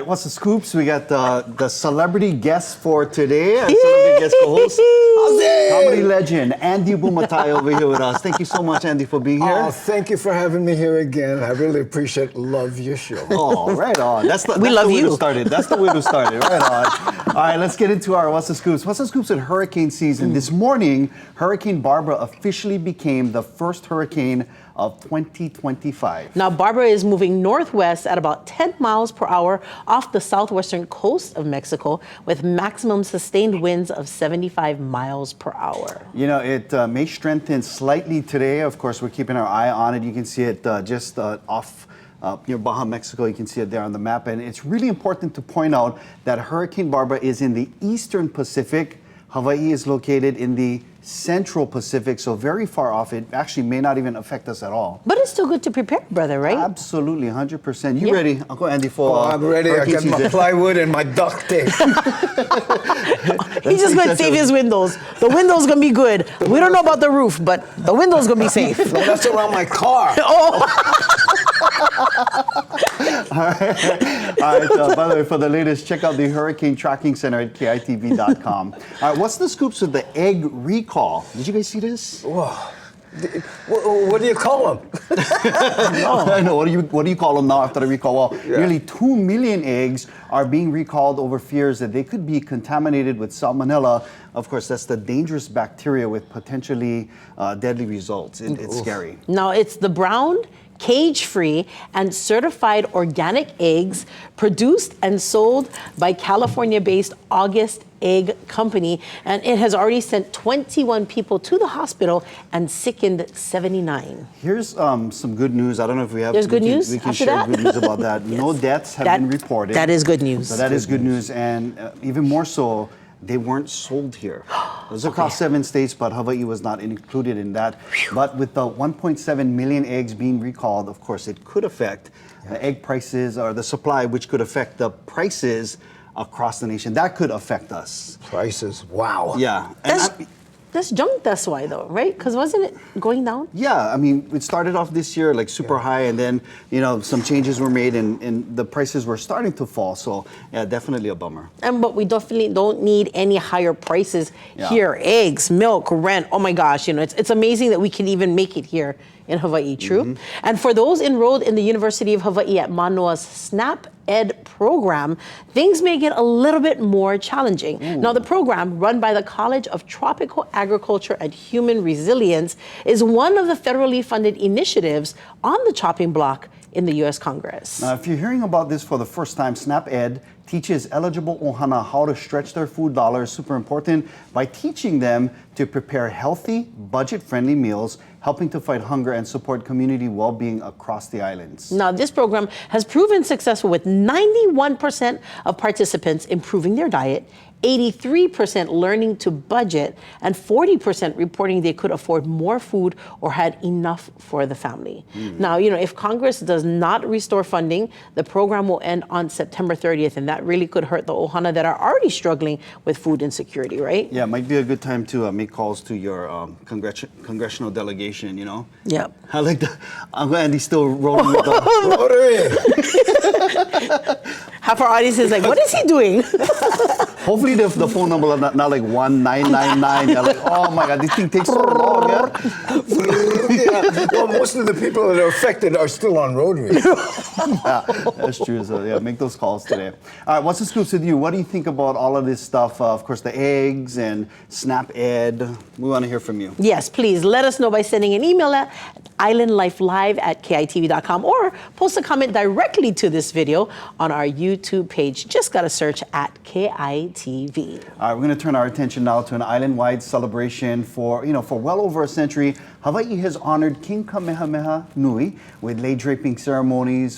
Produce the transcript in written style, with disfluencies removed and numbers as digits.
right, what's the scoops? We got the celebrity guest for today. Celebrity guest co-host, comedy legend Andy Bumatay over here with us. Thank you so much, Andy, for being here. Oh, thank you for having me here again. I really appreciate, love your show. Oh, right on. That's the way to start it. That's the way to start it. Right on. All right, let's get into our What's the Scoops. What's the Scoops in hurricane season? This morning, Hurricane Barbara officially became the first hurricane of 2025. Now, Barbara is moving northwest at about 10 miles per hour off the southwestern coast of Mexico with maximum sustained winds of 75 miles per hour. You know, it may strengthen slightly today. Of course, we're keeping our eye on it. You can see it just off near Baja, Mexico. You can see it there on the map. And it's really important to point out that Hurricane Barbara is in the eastern Pacific. Hawaii is located in the central Pacific, so very far off. It actually may not even affect us at all. But it's still good to prepare, brother, right? Absolutely, 100%. You ready, Uncle Andy, for I'm ready. I got my plywood and my duct tape. He's just going to save his windows. The window's going to be good. We don't know about the roof, but the window's going to be safe. No, that's around my car. All right, by the way, for the latest, check out the Hurricane Tracking Center at KITV.com. All right, what's the scoops with the egg recall? Did you guys see this? Whoa. What do you call them? I know. What do you call them now after the recall? Well, nearly 2 million eggs are being recalled over fears that they could be contaminated with salmonella. Of course, that's the dangerous bacteria with potentially deadly results. It's scary. Now, it's the brown, cage-free, and certified organic eggs produced and sold by California-based August Egg Company, and it has already sent 21 people to the hospital and sickened 79. Here's some good news. I don't know if we have. There's good news. We can share good news about that. Yes. No deaths have been reported. That is good news. So that is good news, and even more so, they weren't sold here. It was across 7 states, but Hawaii was not included in that. But with the 1.7 million eggs being recalled, of course, it could affect the egg prices or the supply, which could affect the prices across the nation. That could affect us. Prices, wow. Yeah. That's junk, that's why though, right? Because wasn't it going down? Yeah, I mean, it started off this year like super high, and then, you know, some changes were made and the prices were starting to fall. So, yeah, definitely a bummer. But we definitely don't need any higher prices here. Eggs, milk, rent. Oh my gosh, you know, it's amazing that we can even make it here in Hawaii, true? And for those enrolled in the University of Hawaii at Manoa's SNAP Ed program, things may get a little bit more challenging. Now, the program, run by the College of Tropical Agriculture and Human Resilience, is one of the federally funded initiatives on the chopping block in the U.S. Congress. Now, if you're hearing about this for the first time, SNAP Ed teaches eligible ohana how to stretch their food dollars, super important, by teaching them to prepare healthy, budget-friendly meals, helping to fight hunger and support community well-being across the islands. Now, this program has proven successful with 91% of participants improving their diet, 83% learning to budget, and 40% reporting they could afford more food or had enough for the family. Now, you know, if Congress does not restore funding, the program will end on September 30th, and that really could hurt the ohana that are already struggling with food insecurity, right? Yeah, it might be a good time to make calls to your congressional delegation, you know? Yep. I like the, Uncle Andy's still rolling with the Rotary. Half our audience is like, what is he doing? Hopefully the phone number is not like 1999. They're like, oh my God, this thing takes so long. Well, most of the people that are affected are still on Rotary. Yeah, that's true. So yeah, make those calls today. All right, what's the scoops with you? What do you think about all of this stuff? Of course, the eggs and SNAP Ed. We want to hear from you. Yes, please let us know by sending an email at islandlifelive@kitv.com or post a comment directly to this video on our YouTube page. Just got to search at KITV. All right, we're going to turn our attention now to an island-wide celebration for well over a century. Hawaii has honored King Kamehameha Nui with lei draping ceremonies,